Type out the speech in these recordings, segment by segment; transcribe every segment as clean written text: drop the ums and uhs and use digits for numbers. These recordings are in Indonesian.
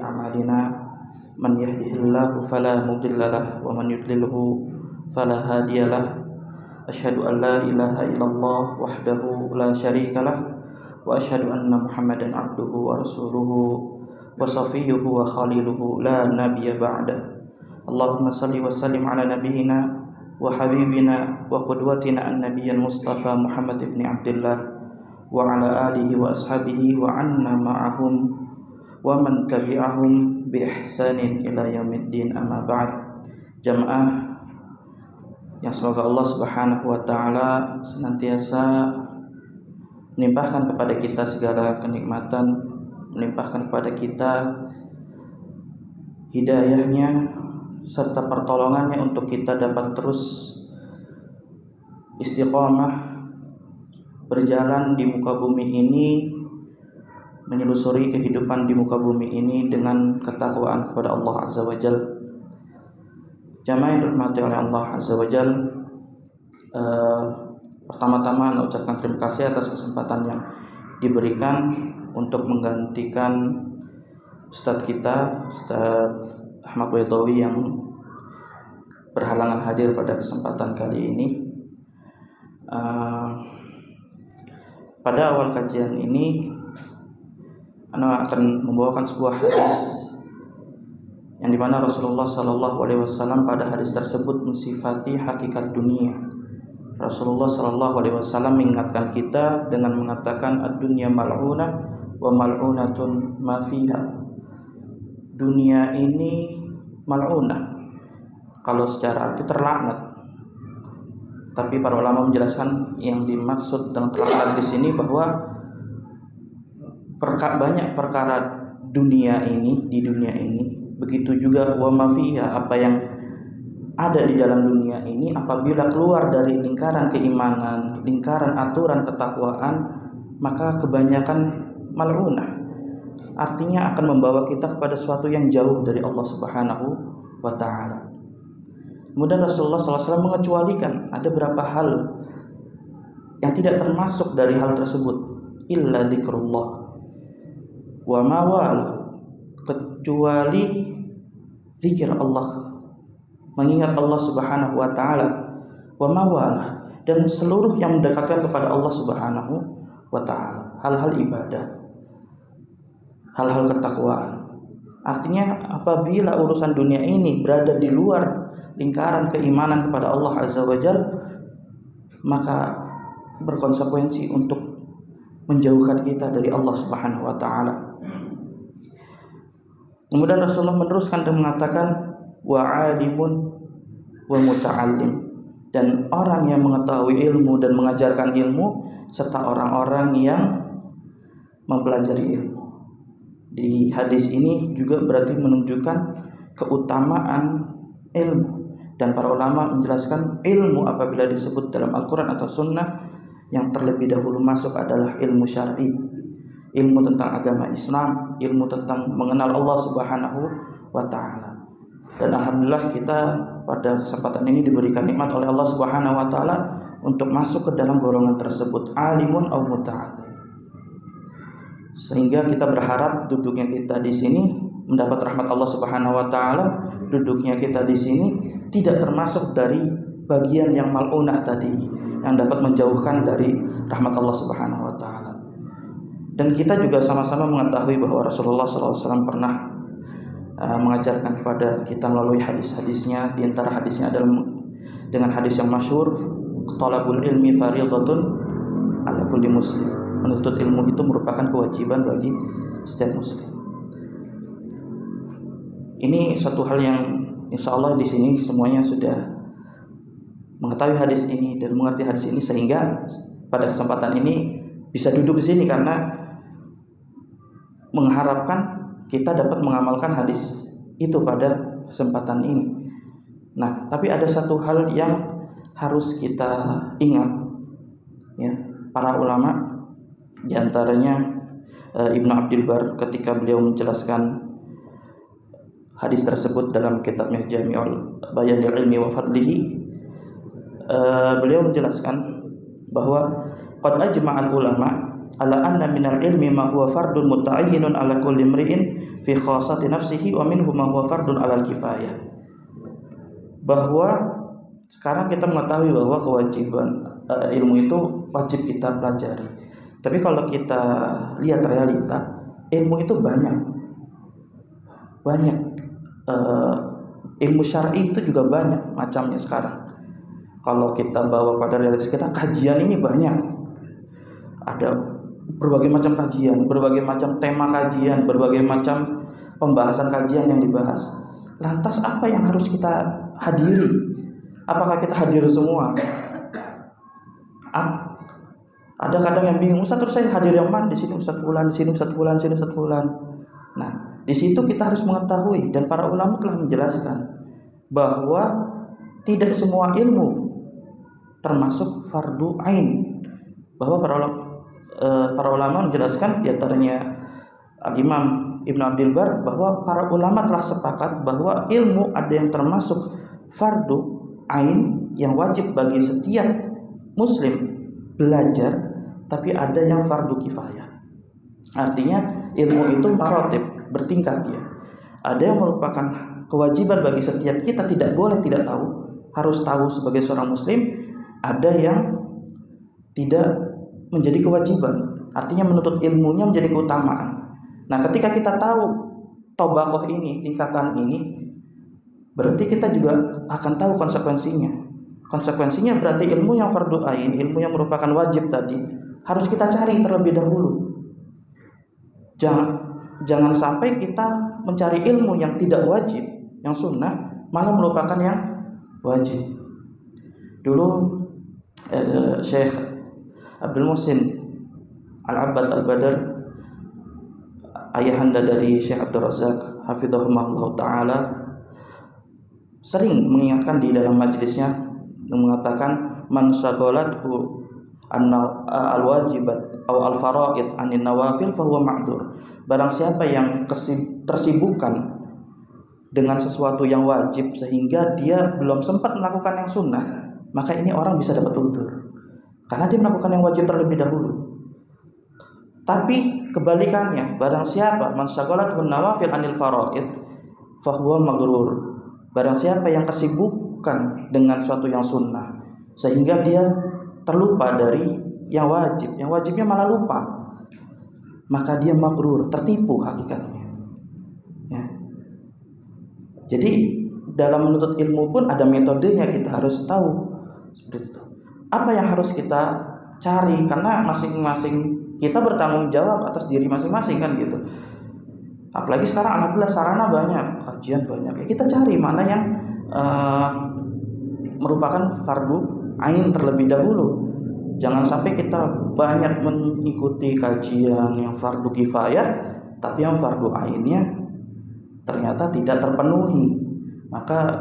أعمالنا من يهده الله فلا مضل له ومن يضلله فلا هادي له أشهد أن لا إله إلا الله وحده لا شريك له وأشهد أن محمدا عبده ورسوله وصفيه وخليله لا نبي بعده اللهم صل وسلم على نبينا وحبيبنا وقدوتنا النبي المصطفى محمد بن عبد الله وعلى آله وأصحابه وعنا معهم ومن تبعهم بإحسان إلى يوم الدين أما بعد. Jamaah yang semoga Allah Subhanahu wa taala senantiasa melimpahkan kepada kita segala kenikmatan, melimpahkan kepada kita hidayahnya serta pertolongannya untuk kita dapat terus istiqomah berjalan di muka bumi ini, menyelusuri kehidupan di muka bumi ini dengan ketakwaan kepada Allah Azza wa Jalla. Jamaah yang dirahmati oleh Allah Azza wa Jalla, pertama-tama saya ucapkan terima kasih atas kesempatan yang diberikan untuk menggantikan Ustadz kita, Ustadz Ahmad Baitowi yang berhalangan hadir pada kesempatan kali ini. Pada awal kajian ini, Ana akan membawakan sebuah hadis yang dimana Rasulullah Sallallahu Alaihi Wasallam pada hadis tersebut mensifati hakikat dunia. Rasulullah Sallallahu Alaihi Wasallam mengingatkan kita dengan mengatakan ad-dunya mal'unah wa mal'unatun ma fiha. Dunia ini mal'unah, kalau secara arti terlaknat. Tapi para ulama menjelaskan yang dimaksud dengan terlaknat di sini bahwa banyak perkara dunia ini, di dunia ini, begitu juga wa ma fiha, apa yang ada di dalam dunia ini apabila keluar dari lingkaran keimanan, lingkaran aturan ketakwaan, maka kebanyakan mal'unah. Artinya akan membawa kita kepada sesuatu yang jauh dari Allah Subhanahu wa taala. Kemudian Rasulullah SAW mengecualikan ada beberapa hal yang tidak termasuk dari hal tersebut, illa dzikrullah wa ma wala, kecuali zikir Allah, mengingat Allah Subhanahu wa taala, wa ma wala, dan seluruh yang mendekatkan kepada Allah Subhanahu wa taala, hal-hal ibadah, hal-hal ketakwaan. Artinya apabila urusan dunia ini berada di luar lingkaran keimanan kepada Allah Azza wa Jalla, maka berkonsekuensi untuk menjauhkan kita dari Allah Subhanahu wa taala. Kemudian Rasulullah meneruskan dan mengatakan wa 'alimun wa muta'allim, dan orang yang mengetahui ilmu dan mengajarkan ilmu, serta orang-orang yang mempelajari ilmu. Di hadis ini juga berarti menunjukkan keutamaan ilmu, dan para ulama menjelaskan ilmu apabila disebut dalam Al-Quran atau Sunnah, yang terlebih dahulu masuk adalah ilmu syar'i, ilmu tentang agama Islam, ilmu tentang mengenal Allah Subhanahu wa taala. Dan alhamdulillah kita pada kesempatan ini diberikan nikmat oleh Allah Subhanahu wa taala untuk masuk ke dalam golongan tersebut, alimun aw muta'allim. Sehingga kita berharap duduknya kita di sini mendapat rahmat Allah Subhanahu wa taala, duduknya kita di sini tidak termasuk dari bagian yang mal'unah tadi, yang dapat menjauhkan dari rahmat Allah Subhanahu wa taala. Dan kita juga sama-sama mengetahui bahwa Rasulullah SAW pernah mengajarkan kepada kita melalui hadis-hadisnya. Di antara hadisnya adalah dengan hadis yang masyhur, talabul ilmi fardhatun ala kulli muslim. Menuntut ilmu itu merupakan kewajiban bagi setiap muslim. Ini satu hal yang insya Allah di sini semuanya sudah mengetahui hadis ini dan mengerti hadis ini, sehingga pada kesempatan ini bisa duduk di sini karena mengharapkan kita dapat mengamalkan hadis itu pada kesempatan ini. Nah, tapi ada satu hal yang harus kita ingat, ya, para ulama, di antaranya Ibnu Abdul Bar, ketika beliau menjelaskan hadis tersebut dalam kitabnya Jami'ul Bayanil Ilmi wa Fadlihi, beliau menjelaskan bahwa qad ajma'al ulama ala anna minal ilmi ma huwa fardun muta'ayyinun ala kulli imri'in fi khassati nafsihi wa minhu ma huwa fardun alal kifayah. Bahwa sekarang kita mengetahui bahwa kewajiban ilmu itu wajib kita pelajari. Tapi kalau kita lihat realita, ilmu itu banyak. Ilmu syar'i itu juga banyak macamnya sekarang. Kalau kita bawa pada realitas kita, kajian ini banyak. Ada berbagai macam kajian, berbagai macam tema kajian, berbagai macam pembahasan kajian yang dibahas. Lantas apa yang harus kita hadiri? Apakah kita hadir semua? Ada kadang yang bingung, Ustaz, terus saya hadir yang mana? Di sini Ustaz Fulan, di sini Ustaz Fulan, di sini Ustaz Fulan. Nah, di situ kita harus mengetahui, dan para ulama telah menjelaskan bahwa tidak semua ilmu termasuk fardu ain. Bahwa para ulama menjelaskan, di antaranya Imam Ibn Abdul Bar, bahwa para ulama telah sepakat bahwa ilmu ada yang termasuk fardu ain yang wajib bagi setiap muslim belajar, tapi ada yang fardu kifayah. Artinya ilmu itu maratib, bertingkat ya. Ada yang merupakan kewajiban bagi setiap kita, tidak boleh tidak tahu, harus tahu sebagai seorang muslim. Ada yang tidak menjadi kewajiban, artinya menuntut ilmunya menjadi keutamaan. Nah, ketika kita tahu tobakoh ini, tingkatan ini, berarti kita juga akan tahu konsekuensinya. Konsekuensinya berarti ilmu yang fardu ain, ilmu yang merupakan wajib tadi, harus kita cari terlebih dahulu. Jangan sampai kita mencari ilmu yang tidak wajib, yang sunnah, malah merupakan yang wajib. Dulu Syekh Abdul Muhsin Al-Abbad Al-Badr, ayahanda dari Syekh Abdul Razak hafizahullah ta'ala, sering mengingatkan di dalam majelisnya, mengatakan man syaghalathu al-wajibat atau al-faraid anin nawafil fahuwa ma'dzur. Barang siapa yang tersibukkan dengan sesuatu yang wajib sehingga dia belum sempat melakukan yang sunnah, maka ini orang bisa dapat uzur karena dia melakukan yang wajib terlebih dahulu. Tapi kebalikannya, barang siapa man syaghalathu nawafil anil faraid fahuwa maghrur. Barang siapa yang kesibukkan dengan suatu yang sunnah sehingga dia terlupa dari yang wajib, yang wajibnya malah lupa, maka dia maghrur, tertipu hakikatnya ya. Jadi dalam menuntut ilmu pun ada metodenya, kita harus tahu seperti itu. Apa yang harus kita cari, karena masing-masing kita bertanggung jawab atas diri masing-masing kan gitu. Apalagi sekarang alhamdulillah sarana banyak, kajian banyak. Ya kita cari mana yang merupakan fardu ain terlebih dahulu. Jangan sampai kita banyak mengikuti kajian yang fardu kifayah, tapi yang fardu ainnya ternyata tidak terpenuhi. Maka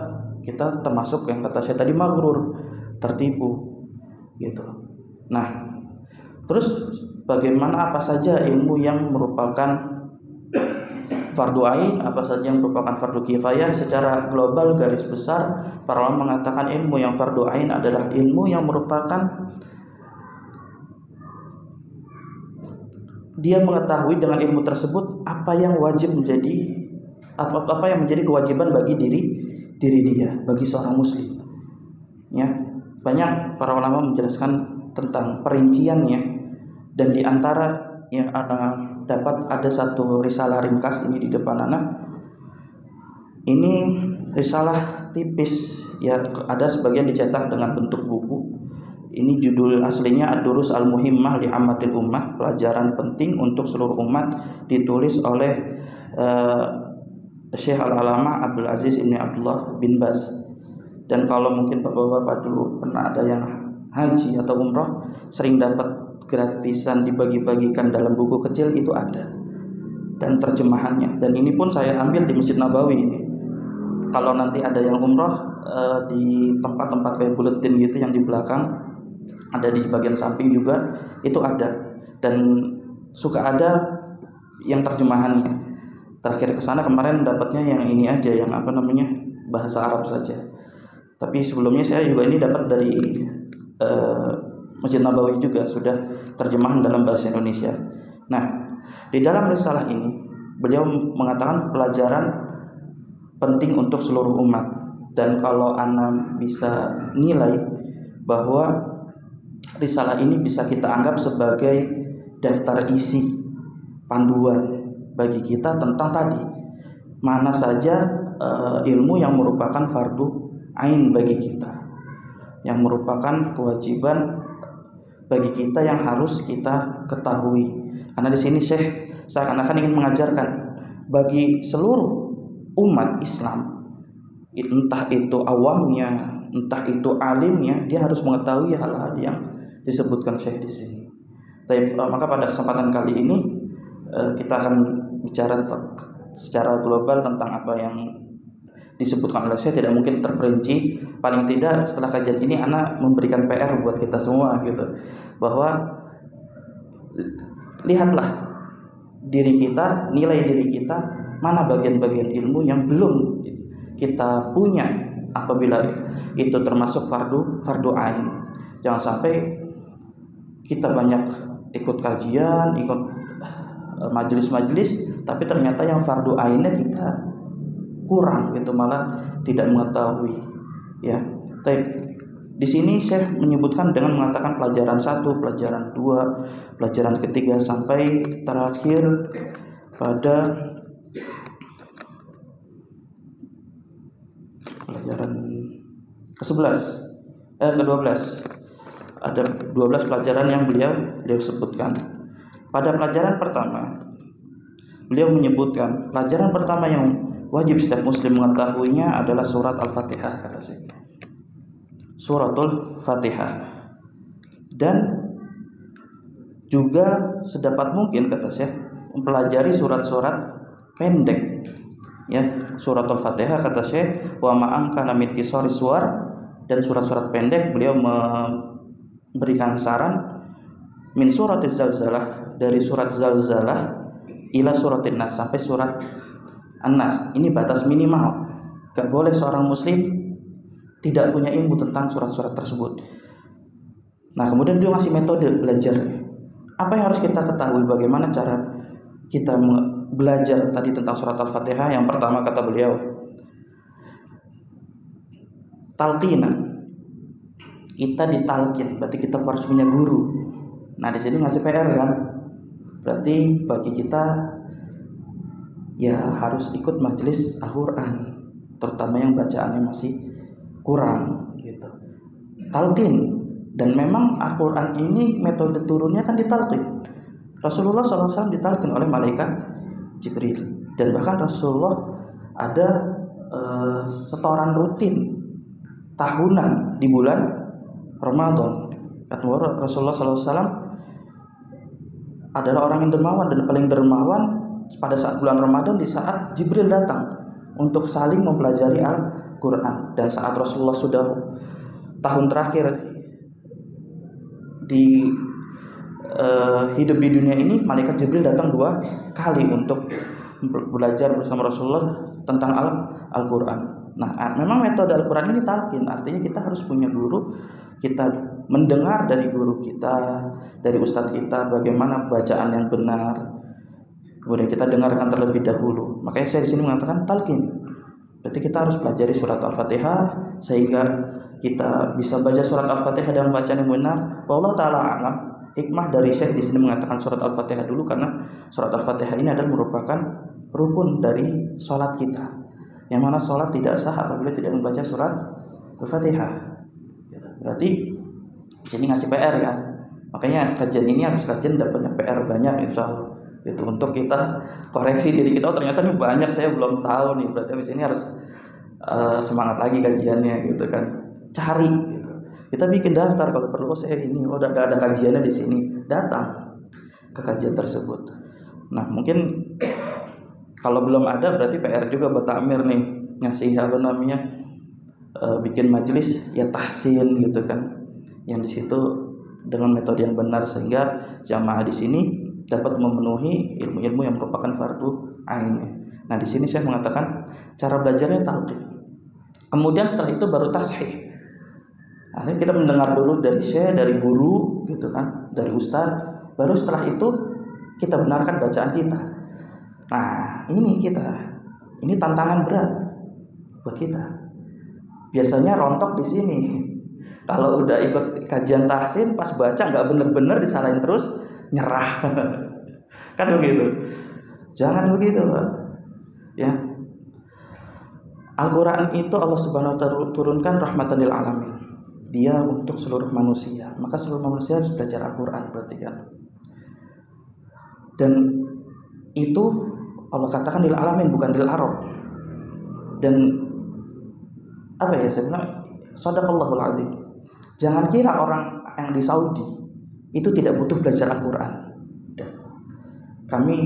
kita termasuk yang kata saya tadi maghrur, tertipu gitu. Nah, terus bagaimana, apa saja ilmu yang merupakan fardu ain, apa saja yang merupakan fardu kifayah? Secara global garis besar para ulama mengatakan ilmu yang fardu ain adalah ilmu yang merupakan dia mengetahui dengan ilmu tersebut apa yang wajib menjadi atau apa yang menjadi kewajiban bagi diri dia, bagi seorang muslim ya. Banyak para ulama menjelaskan tentang perinciannya, dan di antara yang ada satu risalah ringkas ini di depan anak. Ini risalah tipis ya, ada sebagian dicetak dengan bentuk buku. Ini judul aslinya Ad-Durus Al-Muhimmah li Ammatil Ummah, pelajaran penting untuk seluruh umat, ditulis oleh Syekh Al-Alamah Abdul Aziz Ibn Abdullah bin Baz. Dan kalau mungkin bapak-bapak dulu pernah ada yang haji atau umroh, sering dapat gratisan dibagi-bagikan dalam buku kecil, itu ada dan terjemahannya. Dan ini pun saya ambil di Masjid Nabawi ini. Kalau nanti ada yang umroh di tempat-tempat kayak buletin gitu yang di belakang, ada di bagian samping juga, itu ada. Dan suka ada yang terjemahannya. Terakhir ke sana kemarin dapatnya yang ini aja, yang bahasa Arab saja. Tapi sebelumnya saya juga ini dapat dari Masjid Nabawi juga sudah terjemahan dalam bahasa Indonesia. Nah, di dalam risalah ini beliau mengatakan pelajaran penting untuk seluruh umat. Dan kalau Anda bisa nilai bahwa risalah ini bisa kita anggap sebagai daftar isi panduan bagi kita tentang tadi mana saja ilmu yang merupakan fardu ain bagi kita, yang merupakan kewajiban bagi kita yang harus kita ketahui. Karena di sini Syekh seakan-akan ingin mengajarkan bagi seluruh umat Islam, entah itu awamnya, entah itu alimnya, dia harus mengetahui hal-hal yang disebutkan Syekh di sini. Tapi, maka pada kesempatan kali ini kita akan bicara secara global tentang apa yang disebutkan oleh Syekh. Tidak mungkin terperinci. Paling tidak setelah kajian ini Ana memberikan PR buat kita semua gitu, bahwa lihatlah diri kita, nilai diri kita, mana bagian-bagian ilmu yang belum kita punya apabila itu termasuk fardu ain. Jangan sampai kita banyak ikut kajian, ikut majelis-majelis, tapi ternyata yang fardu ainnya kita kurang gitu, malah tidak mengetahui ya. Tapi di sini Syekh menyebutkan dengan mengatakan pelajaran 1, pelajaran 2, pelajaran ketiga sampai terakhir pada pelajaran ke-11 ke-12. Ada 12 pelajaran yang beliau sebutkan. Pada pelajaran pertama, beliau menyebutkan pelajaran pertama yang wajib setiap muslim mengetahuinya adalah surat Al-Fatihah, kata Syekh. Suratul Fatihah. Dan juga sedapat mungkin, kata Syekh, mempelajari surat-surat pendek. Ya, suratul Fatihah, kata Syekh, wa ma'am kana min qisari suwar, dan surat-surat pendek beliau memberikan saran min suratiz zalzalah, dari surat zalzalah ila suratin nas, sampai surat An-Nas. Ini batas minimal. Gak boleh seorang muslim tidak punya ilmu tentang surat-surat tersebut. Nah, kemudian dia masih metode belajarnya. Apa yang harus kita ketahui, bagaimana cara kita belajar tadi tentang surat Al-Fatihah? Yang pertama, kata beliau, talqinan. Kita ditalkin, berarti kita harus punya guru. Nah, di sini ngasih PR kan? Berarti bagi kita ya harus ikut majelis Al-Quran, terutama yang bacaannya masih kurang gitu. Talqin, dan memang Al-Quran ini metode turunnya kan ditalqin. Rasulullah SAW ditalqin oleh malaikat Jibril, dan bahkan Rasulullah ada setoran rutin tahunan di bulan Ramadan. Kata Rasulullah SAW adalah orang yang dermawan, dan paling dermawan pada saat bulan Ramadan, di saat Jibril datang untuk saling mempelajari Al-Quran. Dan saat Rasulullah sudah tahun terakhir di hidup di dunia ini, malaikat Jibril datang 2 kali untuk belajar bersama Rasulullah tentang Al-Quran. Nah, memang metode Al-Quran ini talqin, artinya kita harus punya guru, kita mendengar dari guru kita, dari ustadz kita, bagaimana bacaan yang benar, kemudian kita dengarkan terlebih dahulu. Makanya saya di sini mengatakan talqin. Berarti kita harus pelajari surat Al-Fatihah sehingga kita bisa baca surat Al-Fatihah dengan bacaan yang benar. Wallahu taala alam. Hikmah dari Syekh di sini mengatakan surat Al-Fatihah dulu karena surat Al-Fatihah ini adalah merupakan rukun dari salat kita. Yang mana salat tidak sah apabila tidak membaca surat Al-Fatihah. Berarti ini ngasih PR ya. Makanya kajian ini habis kajian dapatnya PR banyak insyaallah. Itu untuk kita koreksi diri kita. Oh, ternyata ini banyak saya belum tahu nih. Berarti habis ini harus semangat lagi kajiannya gitu kan. Cari gitu. Kita bikin daftar kalau perlu. Saya ini udah ada kajiannya di sini. Datang ke kajian tersebut. Nah, mungkin kalau belum ada berarti PR juga buat Amir nih, ngasih apa namanya bikin majelis ya tahsin gitu kan. Yang di situ dengan metode yang benar sehingga jamaah di sini dapat memenuhi ilmu-ilmu yang merupakan fardu ain. Nah, di sini saya mengatakan cara belajarnya talqin. Kemudian setelah itu baru tashih. Akhirnya kita mendengar dulu dari syekh, dari guru, gitu kan, dari ustadz. Baru setelah itu kita benarkan bacaan kita. Nah, ini tantangan berat buat kita. Biasanya rontok di sini. Kalau udah ikut kajian tahsin, pas baca nggak bener-bener disalahin terus, nyerah. Kan begitu. Jangan begitu, Pak. Ya. Al-Quran itu Allah Subhanahu wa ta'ala turunkan rahmatan lil alamin. Dia untuk seluruh manusia. Maka seluruh manusia harus belajar Al-Quran, berarti kan. Dan itu Allah katakan lil alamin, bukan lil arab. Dan apa ya sebenarnya, shadaqallahul azim. Jangan kira orang yang di Saudi itu tidak butuh belajar Al-Quran. Kami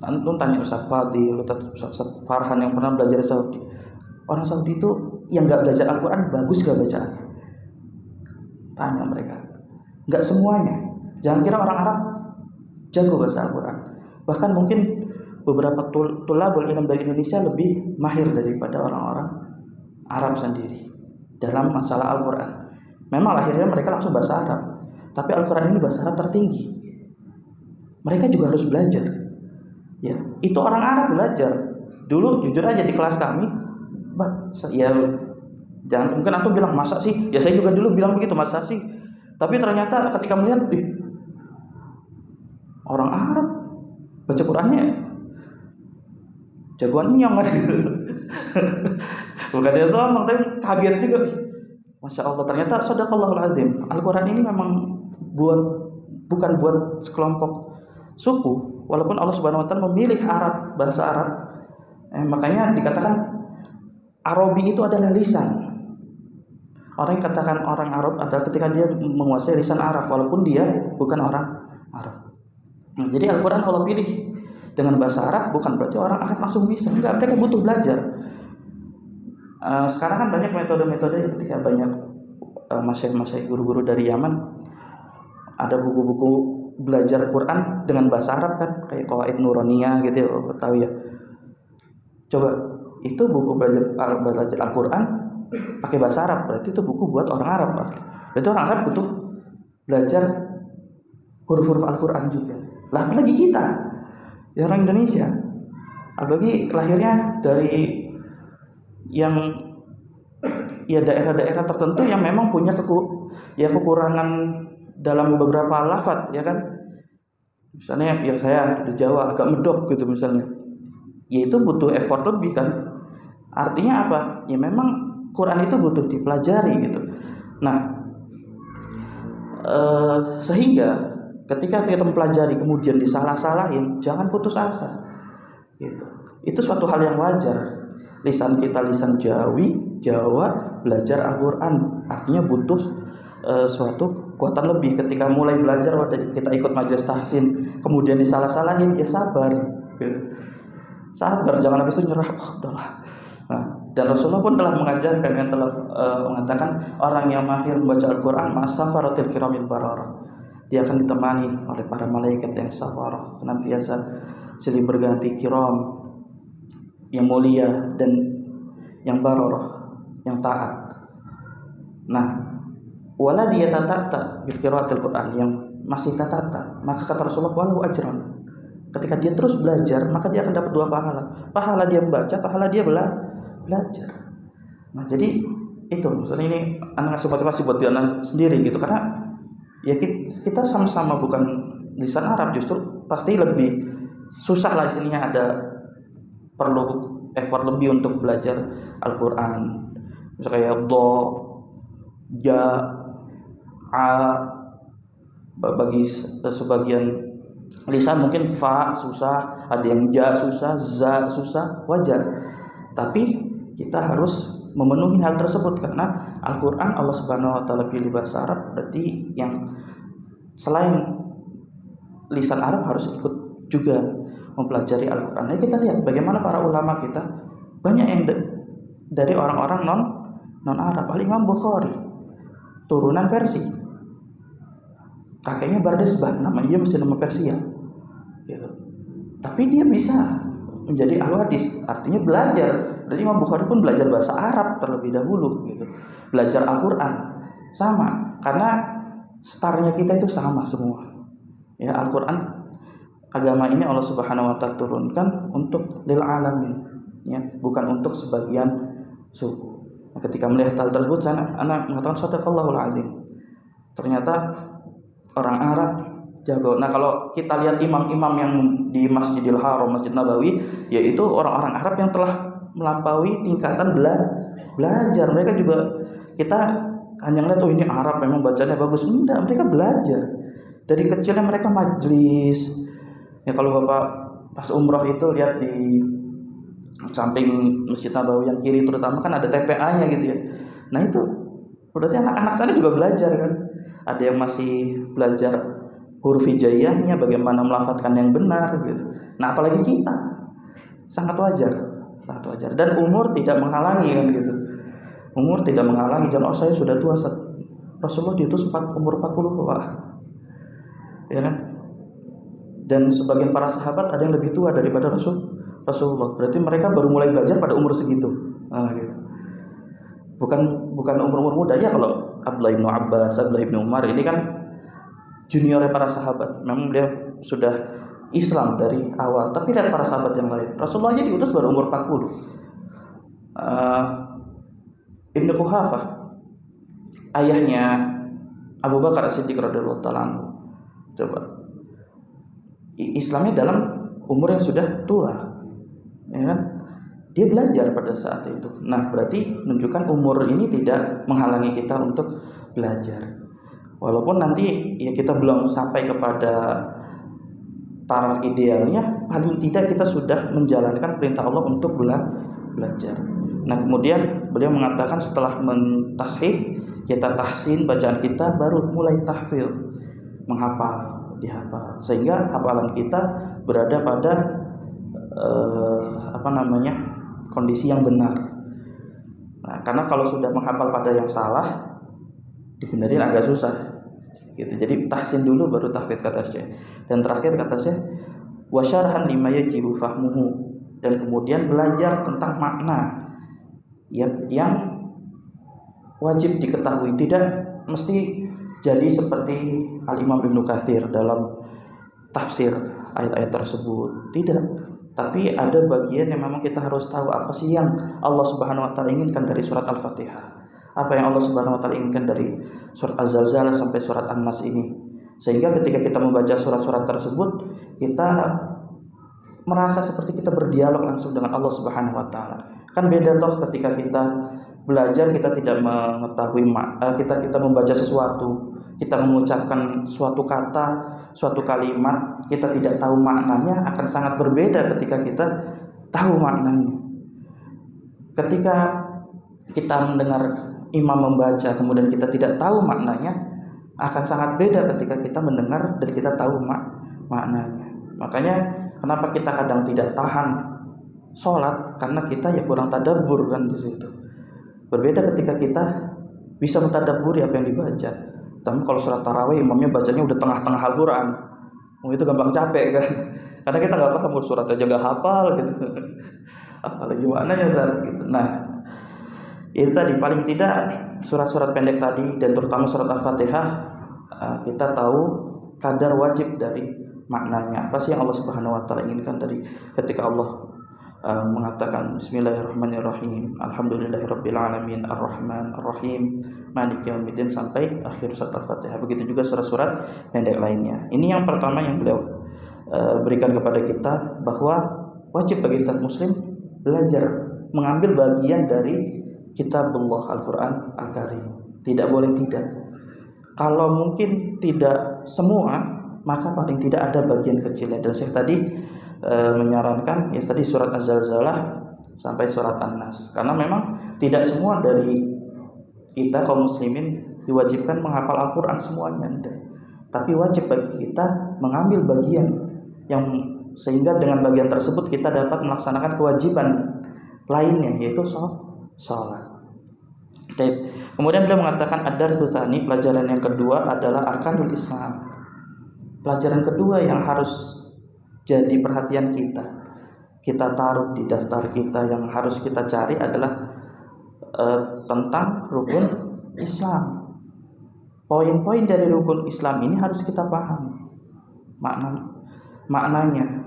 antum tanya Ustaz Fadil, Ustaz Farhan yang pernah belajar di Saudi. Orang Saudi itu yang nggak belajar Al-Quran bagus gak bacaannya? Tanya mereka. Nggak semuanya. Jangan kira orang Arab jago bahasa Al-Quran. Bahkan mungkin beberapa tulabul ilm dari Indonesia lebih mahir daripada orang-orang Arab sendiri dalam masalah Al-Quran. Memang lahirnya mereka langsung bahasa Arab, tapi Al-Quran ini bahasa Arab tertinggi. Mereka juga harus belajar. Ya, itu orang Arab belajar. Dulu jujur aja di kelas kami, ya jangan mungkin antum bilang masa sih? Ya saya juga dulu bilang begitu, masa sih? Tapi ternyata ketika melihat orang Arab baca Qurannya jagoan nyong kan. Bukan dia sombong, tapi kaget juga. Masya Allah, ternyata shadaqallahul azim. Al-Quran ini memang bukan buat sekelompok suku. Walaupun Allah Subhanahu wa ta'ala memilih Arab, bahasa Arab. Makanya dikatakan Arabi itu adalah lisan. Orang yang katakan orang Arab adalah ketika dia menguasai lisan Arab walaupun dia bukan orang Arab. Jadi Al-Quran Allah pilih dengan bahasa Arab, bukan berarti orang Arab langsung bisa. Enggak, mereka butuh belajar. Sekarang kan banyak metode-metode ketika banyak masyaikh guru-guru dari Yaman ada buku-buku belajar Quran dengan bahasa Arab kan, kayak Qawaid Nuraniyah gitu ya, tahu ya. Coba itu buku belajar Al-Quran pakai bahasa Arab, berarti itu buku buat orang Arab pasti. Berarti orang Arab butuh belajar huruf-huruf Al-Quran juga. Lah apalagi kita, ya orang Indonesia, apalagi lahirnya dari yang ya daerah-daerah tertentu yang memang punya kekurangan dalam beberapa lafadz, ya kan. Misalnya yang saya di Jawa agak medok gitu misalnya, ya itu butuh effort lebih kan. Artinya apa? Ya memang Quran itu butuh dipelajari gitu. Nah, sehingga ketika kita mempelajari kemudian disalah-salahin, jangan putus asa. Gitu. Itu suatu hal yang wajar. Lisan kita lisan Jawa belajar Al-Quran, artinya butuh suatu kekuatan lebih. Ketika mulai belajar, kita ikut majelis tahsin, kemudian disalah-salahin, ya sabar. Gitu. Sabar, jangan habis itu nyerah. Udahlah. Nah, dan Rasulullah pun telah mengajarkan, yang telah mengatakan orang yang mahir membaca Al-Quran ma'asafaratil kiramil bararah, dia akan ditemani oleh para malaikat yang safarah, senantiasa silih berganti, kiram yang mulia dan yang bararah yang taat. Nah, wala dia tatata bil qiraatil Quran, yang masih tatata, maka kata Rasulullah walau ajran, ketika dia terus belajar maka dia akan dapat 2 pahala. Pahala dia membaca, pahala dia belajar. Nah, jadi itu maksudnya ini anak ngasih motivasi buat dia anak sendiri gitu, karena ya kita sama-sama bukan lisan Arab, justru pasti lebih susah lah istilahnya, ada perlu effort lebih untuk belajar Al-Quran. Misalnya kayak do, ja, a, bagi sebagian lisan mungkin fa susah, ada yang ja susah, za susah, wajar. Tapi kita harus memenuhi hal tersebut karena Al-Quran Allah Subhanahu wa ta'ala pilih bahasa Arab, berarti yang selain lisan Arab harus ikut juga mempelajari Al-Quran. Nah, kita lihat bagaimana para ulama kita banyak yang dari orang-orang non Arab. Al-Imam Bukhari turunan Persia, kakeknya Bardesbah, namanya masih nama Persia gitu. Tapi dia bisa menjadi al-hadis, artinya belajar. Jadi Imam Bukhari pun belajar bahasa Arab terlebih dahulu gitu. Belajar Al-Quran sama, karena startnya kita itu sama semua. Ya, Al-Qur'an, agama ini Allah Subhanahu wa taala turunkan untuk lil alamin, ya, bukan untuk sebagian suku. Nah, ketika melihat hal tersebut, anak mengatakan shadaqallahul azim. Ternyata orang Arab jago. Nah, kalau kita lihat imam-imam yang di Masjidil Haram, Masjid Nabawi, yaitu orang-orang Arab yang telah melampaui tingkatan belajar. Mereka juga, kita hanya ngeliat, oh ini Arab memang bacanya bagus. Enggak, mereka belajar. Dari kecilnya mereka majlis. Ya, kalau Bapak pas umroh itu lihat di samping Masjid Nabawi yang kiri terutama kan ada TPA-nya gitu ya. Nah, itu berarti anak-anak sana juga belajar kan. Ada yang masih belajar huruf hijaiyahnya, bagaimana melafadzkan yang benar gitu. Nah, apalagi kita, sangat wajar. Dan umur tidak menghalangi kan gitu. Umur tidak menghalangi. Jangan, oh saya sudah tua. Rasulullah diutus umur 40, wah. Ya kan? Dan sebagian para sahabat ada yang lebih tua daripada Rasulullah. Berarti mereka baru mulai belajar pada umur segitu. Nah, gitu. Bukan umur muda ya. Kalau Abdullah bin Abbas, Abdullah bin Umar ini kan juniornya para sahabat. Memang dia sudah Islam dari awal. Tapi lihat para sahabat yang lain. Rasulullah aja diutus baru umur 40. Ibnu Quhafah, ayahnya Abu Bakar As-Siddiq radhiyallahu ta'ala anhu, coba Islamnya dalam umur yang sudah tua, ya kan? Dia belajar pada saat itu. Nah, berarti menunjukkan umur ini tidak menghalangi kita untuk belajar. Walaupun nanti ya kita belum sampai kepada taraf idealnya, paling tidak kita sudah menjalankan perintah Allah untuk belajar. Nah, kemudian beliau mengatakan setelah mentashih, kita tahsin bacaan kita, baru mulai tahfidz, dihafal, sehingga hafalan kita berada pada kondisi yang benar. Nah, karena kalau sudah menghafal pada yang salah, dibenerin agak susah gitu. Jadi tahsin dulu baru tahfidz, kata Syekh. Dan terakhir kata Syekh, wa syarhan lima yajibu fahmuhu, dan kemudian belajar tentang makna yang wajib diketahui. Tidak mesti jadi seperti Al-Imam Ibnu Katsir dalam tafsir ayat-ayat tersebut, tidak. Tapi ada bagian yang memang kita harus tahu, apa sih yang Allah Subhanahu wa taala inginkan dari surat Al-Fatihah, apa yang Allah Subhanahu wa taala inginkan dari surat Az-Zalzalah sampai surat An-Nas ini. Sehingga ketika kita membaca surat-surat tersebut, kita merasa seperti kita berdialog langsung dengan Allah Subhanahu wa taala. Kan beda toh ketika kita belajar, kita tidak mengetahui kita membaca sesuatu, kita mengucapkan suatu kata, suatu kalimat, kita tidak tahu maknanya, akan sangat berbeda ketika kita tahu maknanya. Ketika kita mendengar imam membaca kemudian kita tidak tahu maknanya, akan sangat beda ketika kita mendengar dan kita tahu maknanya. Makanya kenapa kita kadang tidak tahan sholat, karena kita ya kurang tadabbur kan di situ. Berbeda ketika kita bisa mentadabburi apa yang dibaca. Tapi kalau surat tarawih imamnya bacanya udah tengah-tengah Al-Quran, itu gampang capek kan, karena kita nggak paham, surat aja nggak hafal gitu, apalagi maknanya Zat gitu. Nah, itu tadi, paling tidak surat-surat pendek tadi dan terutama surat Al-Fatihah, kita tahu kadar wajib dari maknanya. Apa sih yang Allah Subhanahu wa taala inginkan dari ketika Allah mengatakan Bismillahirrahmanirrahim, Alhamdulillahirabbil alamin, Ar-Rahman Ar-Rahim, Maliki yaumiddin, sampai akhir surat Al-Fatihah. Begitu juga surat-surat pendek lainnya. Ini yang pertama yang beliau berikan kepada kita, bahwa wajib bagi setiap muslim belajar, mengambil bagian dari kitabullah Al-Quran Al-Karim. Tidak boleh tidak. Kalau mungkin tidak semua, maka paling tidak ada bagian kecilnya. Dan saya tadi menyarankan ya tadi surat Az-Zalzalah sampai surat An-Nas, karena memang tidak semua dari kita kaum muslimin diwajibkan menghafal Al-Quran semuanya, tapi wajib bagi kita mengambil bagian yang sehingga dengan bagian tersebut kita dapat melaksanakan kewajiban lainnya, yaitu sholat. Kemudian beliau mengatakan ad-darsu tsani, pelajaran yang kedua adalah arkanul Islam. Pelajaran kedua yang harus jadi perhatian kita taruh di daftar kita, yang harus kita cari adalah tentang rukun Islam. poin-poin dari rukun Islam ini harus kita pahami maknanya.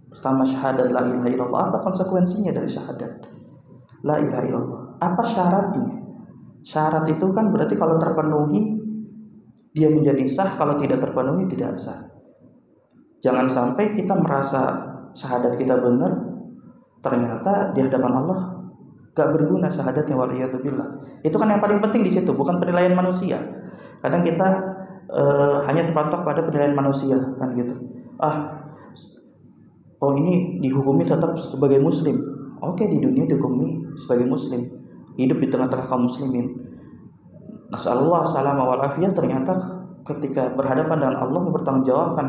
Pertama, syahadat la ilaha illallah. Apa konsekuensinya dari syahadat la ilaha illallah? Apa syaratnya? Syarat itu kan berarti kalau terpenuhi dia menjadi sah, kalau tidak terpenuhi tidak sah. Jangan sampai kita merasa syahadat kita benar, ternyata di hadapan Allah gak berguna syahadatnya, waliyadzubillah. Itu kan yang paling penting di situ, bukan penilaian manusia. Kadang kita hanya terpatok pada penilaian manusia kan gitu. Oh ini dihukumi tetap sebagai muslim. Oke, di dunia dihukumi sebagai muslim, hidup di tengah-tengah kaum muslimin. Nasallallahu salama wal afiyah, ternyata ketika berhadapan dengan Allah mempertanggungjawabkan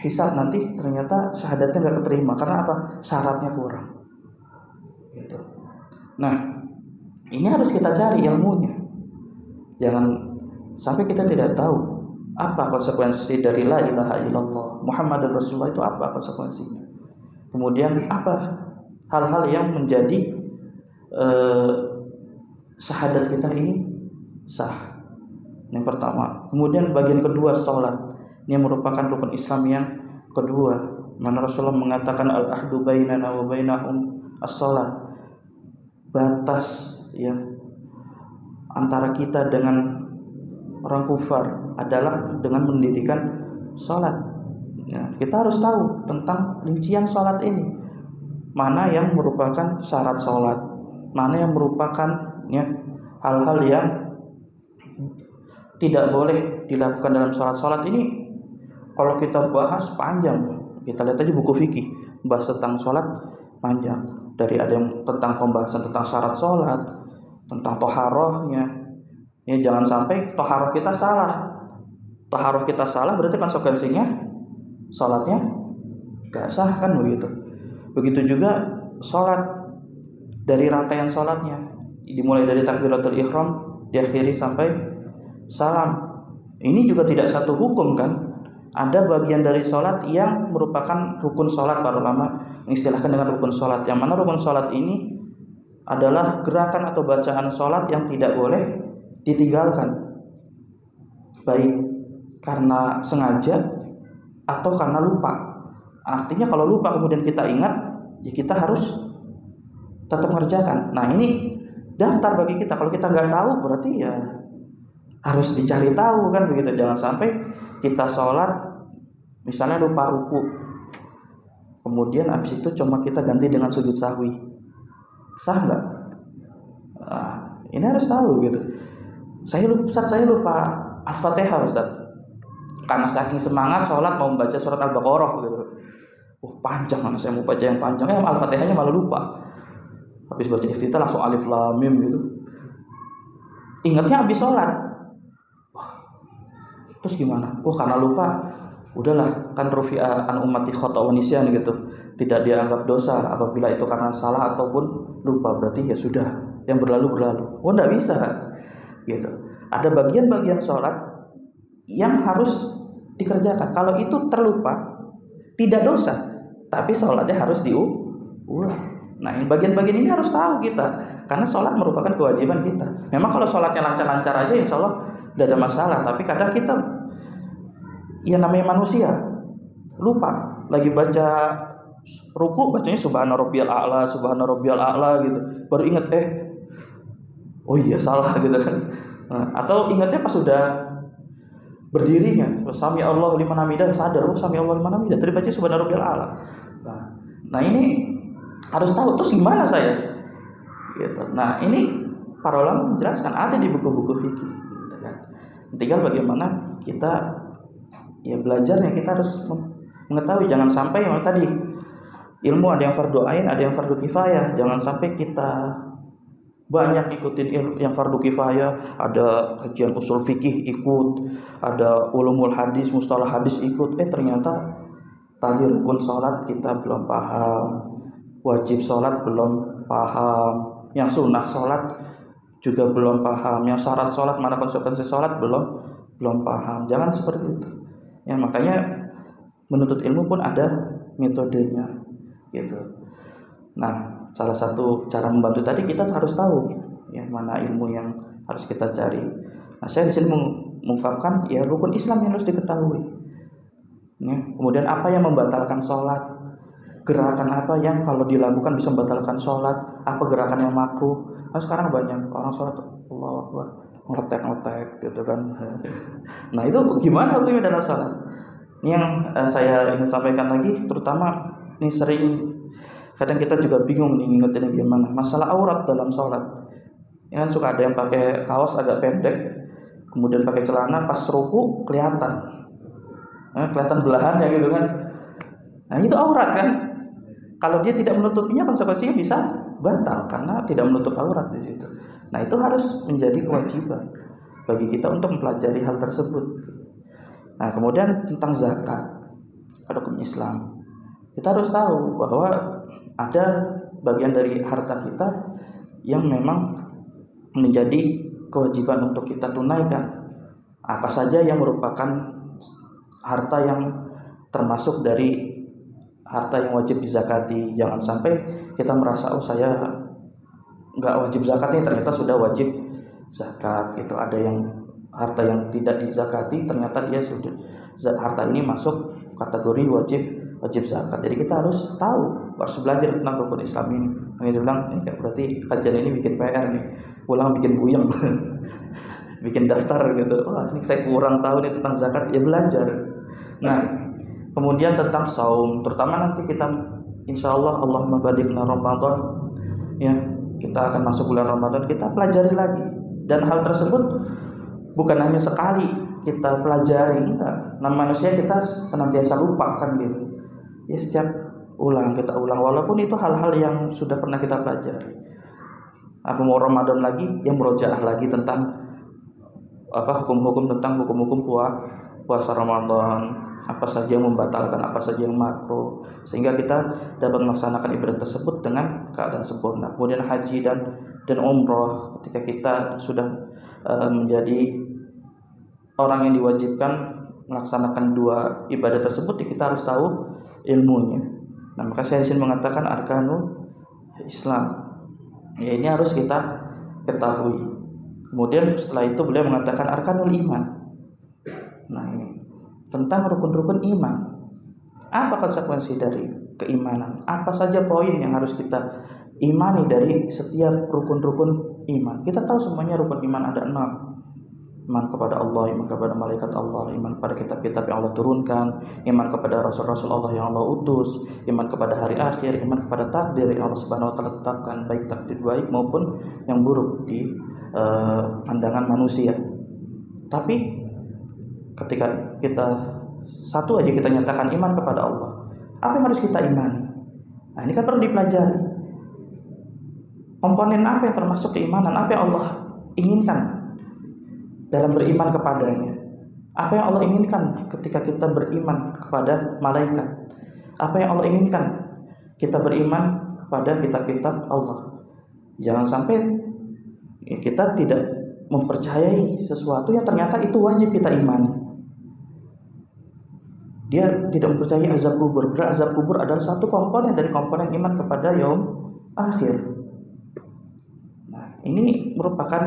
hisab nanti, ternyata syahadatnya nggak keterima karena apa? Syaratnya kurang. Gitu. Nah, ini harus kita cari ilmunya. Jangan sampai kita tidak tahu apa konsekuensi dari la ilaha illallah Muhammadur Rasulullah, itu apa konsekuensinya. Kemudian apa hal-hal yang menjadi syahadat kita ini sah. Yang pertama. Kemudian bagian kedua, sholat. Ini merupakan rukun Islam yang kedua. Mana Rasulullah mengatakan al-ahdu bainana wa bainahum as-sholat. Batas ya antara kita dengan orang kufar adalah dengan mendirikan sholat. Ya, kita harus tahu tentang rincian sholat ini. Mana yang merupakan syarat sholat, mana yang merupakan ya hal-hal yang tidak boleh dilakukan dalam sholat ini. Kalau kita bahas panjang, kita lihat aja buku fikih bahas tentang sholat panjang. Dari ada yang tentang pembahasan tentang syarat sholat, tentang toharohnya. Ya, jangan sampai toharoh kita salah. Toharoh kita salah berarti konsekuensinya sholatnya gak sah kan begitu. Begitu juga sholat, dari rangkaian sholatnya dimulai dari takbiratul ihram diakhiri sampai salam. Ini juga tidak satu hukum kan. Ada bagian dari sholat yang merupakan rukun sholat, para ulama mengistilahkan dengan rukun sholat. Yang mana rukun sholat ini adalah gerakan atau bacaan sholat yang tidak boleh ditinggalkan, baik karena sengaja atau karena lupa. Artinya kalau lupa kemudian kita ingat, ya kita harus tetap mengerjakan. Nah ini daftar bagi kita. Kalau kita nggak tahu berarti ya harus dicari tahu kan begitu. Jangan sampai kita sholat misalnya lupa ruku, kemudian abis itu cuma kita ganti dengan sujud sahwi, sah nggak? Nah, ini harus tahu gitu. Saya lupa Al-Fatihah Ustaz, karena saking semangat sholat mau membaca surat Al-Baqarah gitu. Panjang, mana saya mau baca yang panjang, Al-Fatihahnya malah lupa. Habis baca iftitah langsung alif lam mim gitu. Ingatnya habis sholat. Terus gimana? Karena lupa. Udahlah, kan rufi'a an ummati khata' wa nisyan gitu. Tidak dianggap dosa apabila itu karena salah ataupun lupa. Berarti ya sudah, yang berlalu. Enggak bisa. Gitu. Ada bagian-bagian sholat yang harus dikerjakan. Kalau itu terlupa, tidak dosa, tapi sholatnya harus diulang. Nah, bagian-bagian ini harus tahu kita, karena sholat merupakan kewajiban kita. Memang kalau sholatnya lancar-lancar aja, insya Allah tidak ada masalah. Tapi kadang kita, ya namanya manusia, lupa. Lagi baca ruku, bacanya subhana rabbiyal a'la gitu. Baru ingat, oh iya salah gitu kan. Atau ingatnya pas sudah berdirinya, sami Allah liman hamidah, sadar sami Allah liman hamidah, tadi baca subhana rabbiyal a'la. Nah ini harus tahu, terus gimana saya? Gitu. Nah ini para ulama menjelaskan, ada di buku-buku fikih, gitu kan. Tinggal bagaimana kita ya belajarnya, kita harus mengetahui. Jangan sampai yang tadi ilmu ada yang fardu ain, ada yang fardu kifayah. Jangan sampai kita banyak ikutin yang fardu kifayah, ada kajian usul fikih ikut, ada ulumul hadis, mustalah hadis ikut, ternyata tadi rukun sholat kita belum paham, wajib sholat belum paham, yang sunnah sholat juga belum paham, yang syarat sholat mana konsekuensi sholat belum paham. Jangan seperti itu. Ya makanya menuntut ilmu pun ada metodenya, gitu. Nah, salah satu cara membantu tadi kita harus tahu ya mana ilmu yang harus kita cari. Nah, saya di sini mengungkapkan ya rukun Islam yang harus diketahui. Ya, kemudian apa yang membatalkan sholat, gerakan apa yang kalau dilakukan bisa membatalkan sholat, apa gerakan yang makruh. Nah, sekarang banyak orang sholat Allahu Akbar ngetek gitu kan. Nah itu gimana hukumnya dalam sholat? Ini yang saya ingin sampaikan lagi, terutama ini sering kadang kita juga bingung nih ngingetinnya gimana. Masalah aurat dalam sholat. Ya kan suka ada yang pakai kaos agak pendek, kemudian pakai celana pas ruku kelihatan. Kelihatan belahannya gitu kan. Nah itu aurat kan. Kalau dia tidak menutupinya konsekuensinya bisa batal karena tidak menutup aurat di situ. Nah itu harus menjadi kewajiban bagi kita untuk mempelajari hal tersebut. Nah kemudian tentang zakat pada hukum Islam, kita harus tahu bahwa ada bagian dari harta kita yang memang menjadi kewajiban untuk kita tunaikan. Apa saja yang merupakan harta yang termasuk dari harta yang wajib dizakati. Jangan sampai kita merasa saya nggak wajib zakat nih, ternyata sudah wajib zakat. Itu ada yang harta yang tidak dizakati, ternyata dia sudah harta ini masuk kategori wajib zakat. Jadi kita harus tahu, harus belajar tentang rukun Islam ini. Dia bilang ini berarti kajian ini bikin PR nih, pulang bikin buyang, bikin daftar gitu. Wah ini saya kurang tahu nih tentang zakat, ya belajar. Nah, kemudian tentang saum, terutama nanti kita insyaallah Allahumma balighna Ramadan, ya kita akan masuk bulan Ramadan, kita pelajari lagi. Dan hal tersebut bukan hanya sekali kita pelajari, enggak. Nah manusia kita senantiasa lupa kan gitu. Ya setiap kita ulang walaupun itu hal-hal yang sudah pernah kita pelajari. Aku mau Ramadan lagi, yang murojaah lagi tentang hukum-hukum tentang hukum-hukum puasa Ramadan. Apa saja yang membatalkan, apa saja yang makruh, sehingga kita dapat melaksanakan ibadah tersebut dengan keadaan sempurna. Kemudian haji dan umroh, ketika kita sudah menjadi orang yang diwajibkan melaksanakan dua ibadah tersebut, kita harus tahu ilmunya. Nah, maka saya di sini mengatakan arkanul Islam. Ya, ini harus kita ketahui. Kemudian setelah itu beliau mengatakan arkanul iman. Nah, ini tentang rukun-rukun iman. Apa konsekuensi dari keimanan? Apa saja poin yang harus kita imani dari setiap rukun-rukun iman? Kita tahu semuanya rukun iman ada 6. Iman kepada Allah, iman kepada malaikat Allah, iman kepada kitab-kitab yang Allah turunkan, iman kepada rasul-rasul Allah yang Allah utus, iman kepada hari akhir, iman kepada takdir yang Allah Subhanahu wa taala tetapkan, baik takdir baik maupun yang buruk di pandangan manusia. Tapi ketika kita satu aja kita nyatakan iman kepada Allah, apa yang harus kita imani? Nah ini kan perlu dipelajari. Komponen apa yang termasuk keimanan? Apa yang Allah inginkan dalam beriman kepadanya? Apa yang Allah inginkan ketika kita beriman kepada malaikat? Apa yang Allah inginkan kita beriman kepada kitab-kitab Allah? Jangan sampai kita tidak mempercayai sesuatu yang ternyata itu wajib kita imani. Dia tidak mempercayai azab kubur. Padahal azab kubur adalah satu komponen dari komponen iman kepada yaum akhir. Nah, ini merupakan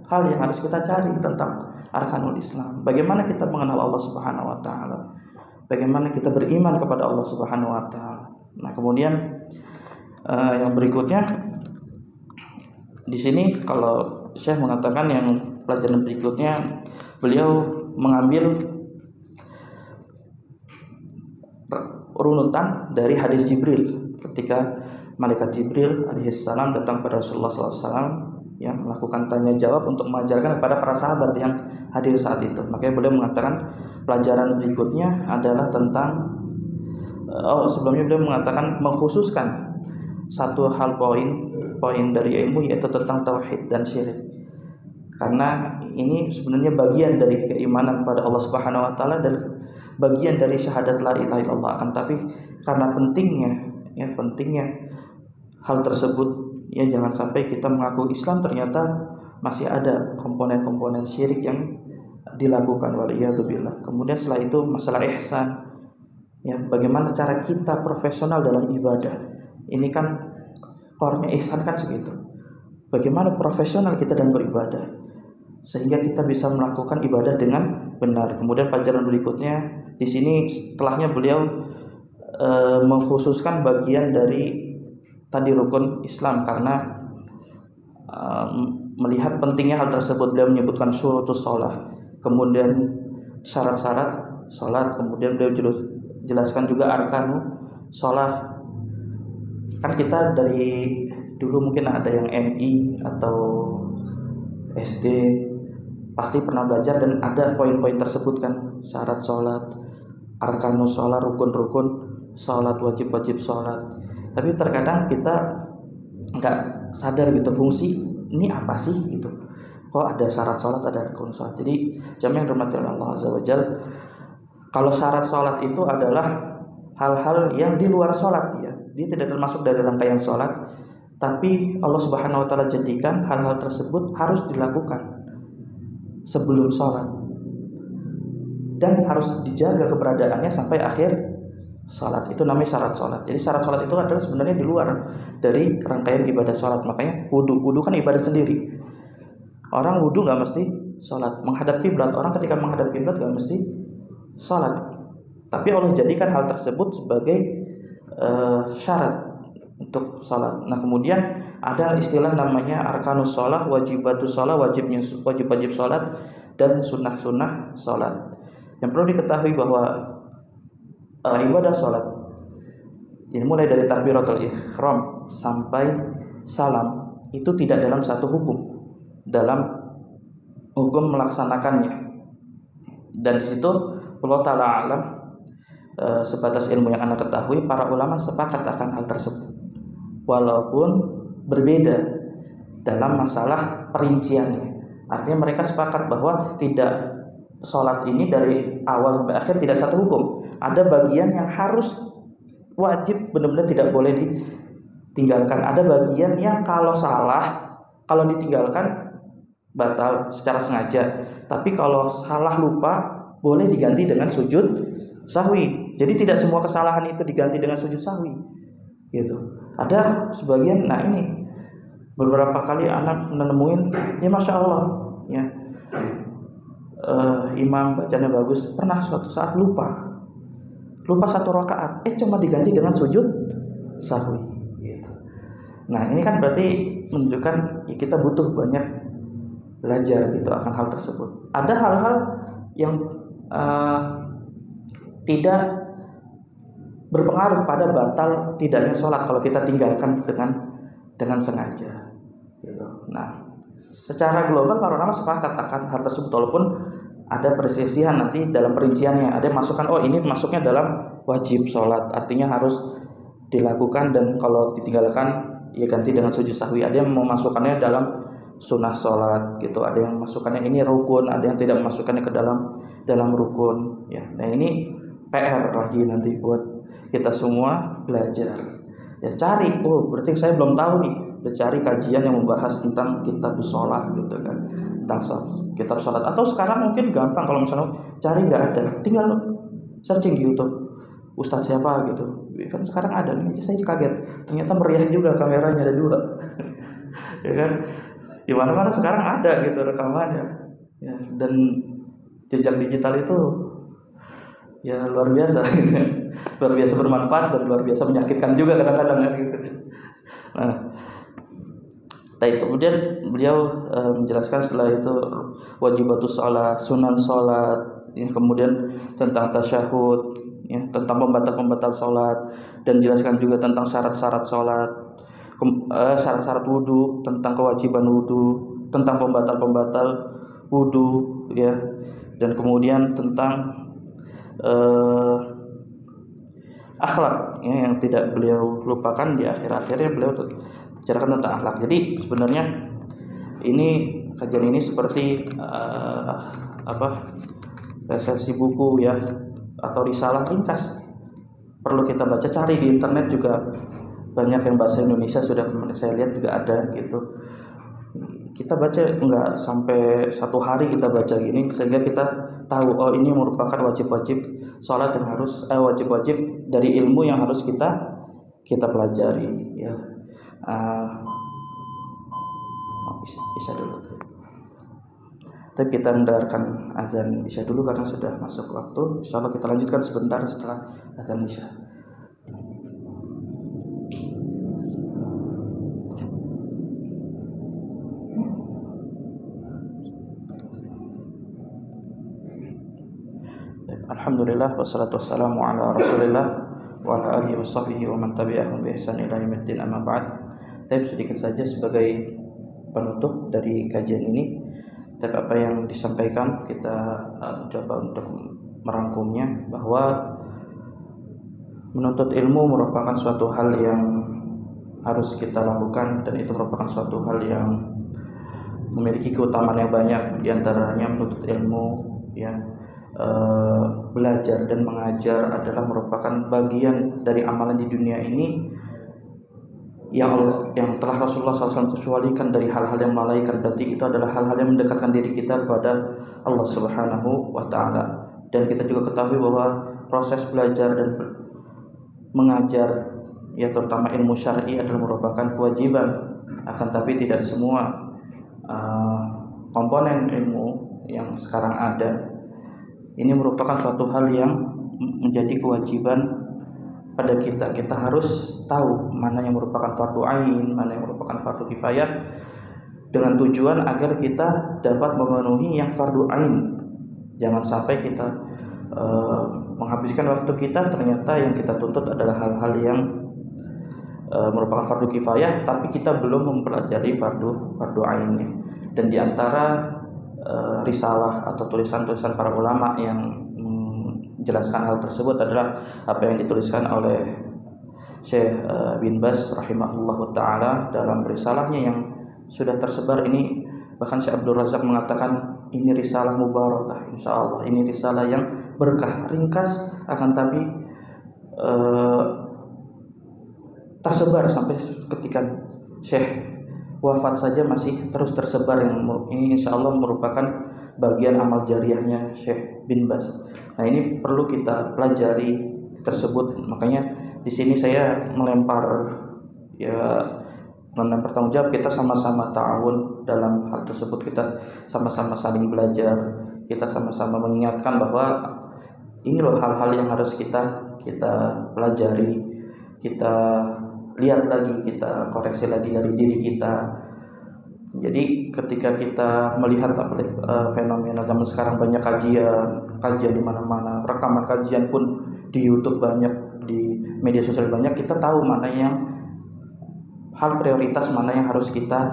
hal yang harus kita cari tentang arkanul Islam. Bagaimana kita mengenal Allah Subhanahu wa taala? Bagaimana kita beriman kepada Allah Subhanahu wa taala? Nah, kemudian yang berikutnya di sini kalau Syekh mengatakan yang pelajaran berikutnya, beliau mengambil runutan dari hadis Jibril ketika malaikat Jibril alaihissalam datang pada Rasulullah SAW yang melakukan tanya jawab untuk mengajarkan kepada para sahabat yang hadir saat itu. Makanya beliau mengatakan pelajaran berikutnya adalah tentang sebelumnya beliau mengatakan mengkhususkan satu hal poin dari ilmu, yaitu tentang tauhid dan syirik. Karena ini sebenarnya bagian dari keimanan kepada Allah Subhanahu wa taala dan bagian dari syahadat la ilaha illallah. Akan tapi karena pentingnya hal tersebut, ya jangan sampai kita mengaku Islam ternyata masih ada komponen-komponen syirik yang dilakukan, waliyadzubillah. Kemudian setelah itu masalah ihsan, ya bagaimana cara kita profesional dalam ibadah. Ini kan core-nya ihsan kan segitu. Bagaimana profesional kita dalam beribadah. sehingga kita bisa melakukan ibadah dengan benar. Kemudian pelajaran berikutnya di sini setelahnya beliau mengkhususkan bagian dari tadi rukun Islam karena melihat pentingnya hal tersebut. Beliau menyebutkan syurutus shalah, kemudian syarat-syarat salat, kemudian beliau jelaskan juga arkanu shalah. Kan kita dari dulu mungkin ada yang MI atau SD pasti pernah belajar dan ada poin-poin tersebut kan, syarat salat, arkanu shalah, rukun-rukun salat, wajib-wajib salat. Tapi terkadang kita nggak sadar gitu fungsi ini apa sih gitu. Kok ada syarat salat, ada rukun salat. Jadi jamaah yang dirahmati Allah Azza wa Jalla, kalau syarat salat itu adalah hal-hal yang di luar salat ya. Dia tidak termasuk dari rangkaian salat, tapi Allah Subhanahu wa taala jadikan hal-hal tersebut harus dilakukan sebelum salat dan harus dijaga keberadaannya sampai akhir salat. Itu namanya syarat salat. Jadi syarat salat itu adalah sebenarnya di luar dari rangkaian ibadah salat. Makanya wudu kan ibadah sendiri. Orang wudu nggak mesti salat. Menghadap kiblat, orang ketika menghadap kiblat nggak mesti salat. Tapi Allah jadikan hal tersebut sebagai syarat untuk salat. Nah, kemudian ada istilah namanya arkanus shalah, wajibatus shalah, wajib salat dan sunnah-sunnah salat. Yang perlu diketahui bahwa ibadah salat ini mulai dari takbiratul ihram sampai salam itu tidak dalam satu hukum, dalam hukum melaksanakannya. Dan di situ Allah Ta'ala alam, sebatas ilmu yang Anda ketahui, para ulama sepakat akan hal tersebut walaupun berbeda dalam masalah perinciannya. Artinya mereka sepakat bahwa tidak, sholat ini dari awal sampai akhir tidak satu hukum. Ada bagian yang harus wajib, benar-benar tidak boleh ditinggalkan. Ada bagian yang kalau salah, kalau ditinggalkan batal secara sengaja. Tapi kalau salah lupa boleh diganti dengan sujud sahwi. Jadi tidak semua kesalahan itu diganti dengan sujud sahwi gitu. Ada sebagian, nah ini beberapa kali anak menemuin, ya masya Allah ya, imam bacanya bagus, pernah suatu saat lupa satu rakaat, cuma diganti dengan sujud sahwi gitu. Nah ini kan berarti menunjukkan ya, kita butuh banyak belajar gitu akan hal tersebut. Ada hal-hal yang tidak berpengaruh pada batal tidaknya sholat kalau kita tinggalkan dengan sengaja gitu. Nah secara global para ulama sepakat akan hal tersebut, walaupun ada perselisihan nanti dalam perinciannya. Ada yang masukkan, oh ini masuknya dalam wajib sholat, artinya harus dilakukan, dan kalau ditinggalkan ya ganti dengan sujud sahwi. Ada yang memasukkannya dalam sunnah sholat gitu, ada yang masukkannya ini rukun, ada yang tidak memasukkannya ke dalam rukun ya. Nah ini PR lagi nanti buat kita semua belajar ya, cari, oh berarti saya belum tahu nih, udah cari kajian yang membahas tentang kitab sholat gitu kan, tentang kitab sholat. Atau sekarang mungkin gampang, kalau misalnya cari nggak ada, tinggal searching di YouTube ustadz siapa gitu kan, sekarang ada nih. Saya kaget ternyata meriah juga, kameranya ada 2 ya kan, di mana-mana sekarang ada gitu rekamannya ya. Dan jejak digital itu ya luar biasa gitu. Luar biasa bermanfaat dan luar biasa menyakitkan juga kadang-kadang gitu. Nah, kemudian beliau menjelaskan setelah itu wajibatus shalah, sunan salat ya, kemudian tentang tasyahud ya, tentang pembatal-pembatal salat, dan jelaskan juga tentang syarat-syarat salat, syarat-syarat wudu, tentang kewajiban wudu, tentang pembatal-pembatal wudu ya, dan kemudian tentang akhlak ya, yang tidak beliau lupakan. Di akhir-akhirnya beliau bicarakan tentang akhlak. Jadi sebenarnya ini kajian ini seperti resensi buku ya, atau risalah ringkas, perlu kita baca. Cari di internet juga banyak yang bahasa Indonesia, sudah saya lihat juga ada gitu. Kita baca enggak sampai 1 hari kita baca gini, sehingga kita tahu oh ini merupakan wajib-wajib sholat yang harus wajib-wajib dari ilmu yang harus kita pelajari ya. Bisa dulu. Tapi kita mendengarkan azan Isya dulu karena sudah masuk waktu. Insyaallah kita lanjutkan sebentar setelah azan Isya. Alhamdulillah wassalatu wassalamu ala Rasulillah wa ala alihi washabbihi wa man tabi'ahum bi ihsan ila yaumiddin, amma ba'd. Tapi sedikit saja sebagai penutup dari kajian ini. Tapi apa yang disampaikan kita coba untuk merangkumnya, bahwa menuntut ilmu merupakan suatu hal yang harus kita lakukan, dan itu merupakan suatu hal yang memiliki keutamaan yang banyak. Di antaranya menuntut ilmu, ya, belajar dan mengajar adalah merupakan bagian dari amalan di dunia ini yang telah Rasulullah SAW kecualikan dari hal-hal yang melalaikan. Berarti itu adalah hal-hal yang mendekatkan diri kita kepada Allah Subhanahu wa Ta'ala. Dan kita juga ketahui bahwa proses belajar dan mengajar, ya terutama ilmu syar'i, adalah merupakan kewajiban. Akan tapi tidak semua komponen ilmu yang sekarang ada ini merupakan suatu hal yang menjadi kewajiban pada kita. Kita harus tahu mana yang merupakan fardu ain, mana yang merupakan fardu kifayah, dengan tujuan agar kita dapat memenuhi yang fardu ain. Jangan sampai kita menghabiskan waktu kita, ternyata yang kita tuntut adalah hal-hal yang merupakan fardu kifayah, tapi kita belum mempelajari fardu ainnya. Dan di antara risalah atau tulisan-tulisan para ulama yang menjelaskan hal tersebut adalah apa yang dituliskan oleh Syekh bin Baz rahimahullahu ta'ala dalam risalahnya yang sudah tersebar ini. Bahkan Syekh Abdul Razak mengatakan ini risalah mubarakah, insyaallah ini risalah yang berkah, ringkas akan tapi tersebar sampai ketika Syekh wafat saja masih terus tersebar. Yang ini insyaallah merupakan bagian amal jariahnya Syekh bin Baz. Nah, ini perlu kita pelajari tersebut. Makanya di sini saya melempar tanggung jawab, kita sama-sama ta'awun dalam hal tersebut. Kita sama-sama saling belajar, kita sama-sama mengingatkan bahwa ini loh hal-hal yang harus kita pelajari, kita lihat lagi, kita koreksi lagi dari diri kita. Jadi ketika kita melihat fenomena zaman sekarang, banyak kajian di mana-mana, rekaman kajian pun di YouTube banyak, di media sosial banyak, kita tahu mana yang hal prioritas, mana yang harus kita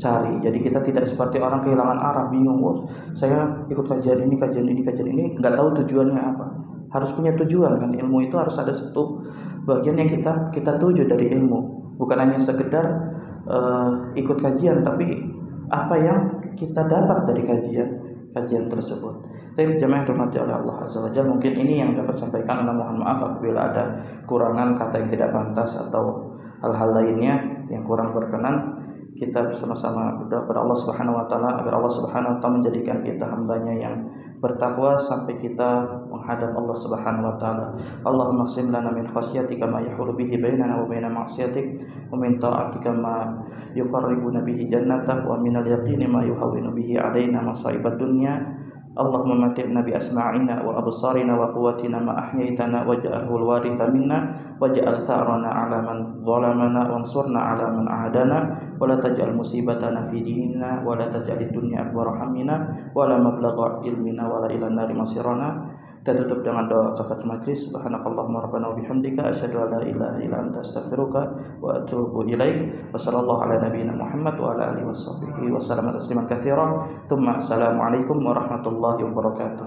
cari. Jadi kita tidak seperti orang kehilangan arah, bingung, saya ikut kajian ini, nggak tahu tujuannya apa. Harus punya tujuan kan, ilmu itu harus ada satu bagian yang kita tuju dari ilmu, bukan hanya sekedar ikut kajian, tapi apa yang kita dapat dari kajian tersebut. Tapi jemaah yang dirahmati oleh Allah Azza wa Jalla, mungkin ini yang dapat sampaikan. Mohon maaf apabila ada kurangan, kata yang tidak pantas atau hal-hal lainnya yang kurang berkenan. Kita bersama-sama berdoa kepada Allah Subhanahu wa Ta'ala agar Allah Subhanahu wa Ta'ala menjadikan kita hambanya yang bertakwa sampai kita menghadap Allah Subhanahu wa Ta'ala. Allahumma qsim lana min khasyatika ma yahulu bihi bainana wa baina ma'siyatik, wa min ta'atika ma yuqarribuna bihi jannatak, wa min al-yaqini ma yuhawwinu bihi alaina masa'ibad dunya. Allahumma matina bi asma'ina wa absarina wa quwwatina ma ahyaitana waj'alhu al-waritha minna waj'al tha'rana 'ala man zalamana wansurna 'ala man 'adana wa la taj'al musibatana fi dinina wa la taj'alid dunya akbar hammina wa la mablagha ilmina wa la ila an-nari masirana. Kita tutup dengan doa kafaratul majlis. Subhanakallahumma rabbana wa bihamdika asyhadu an la ilaha illa anta astaghfiruka wa atubu ilaik. Wassallallahu ala nabiyyina Muhammad wa ala alihi washabbihi wa sallama tasliman katsiran. Tsumma assalamu alaikum warahmatullahi wabarakatuh.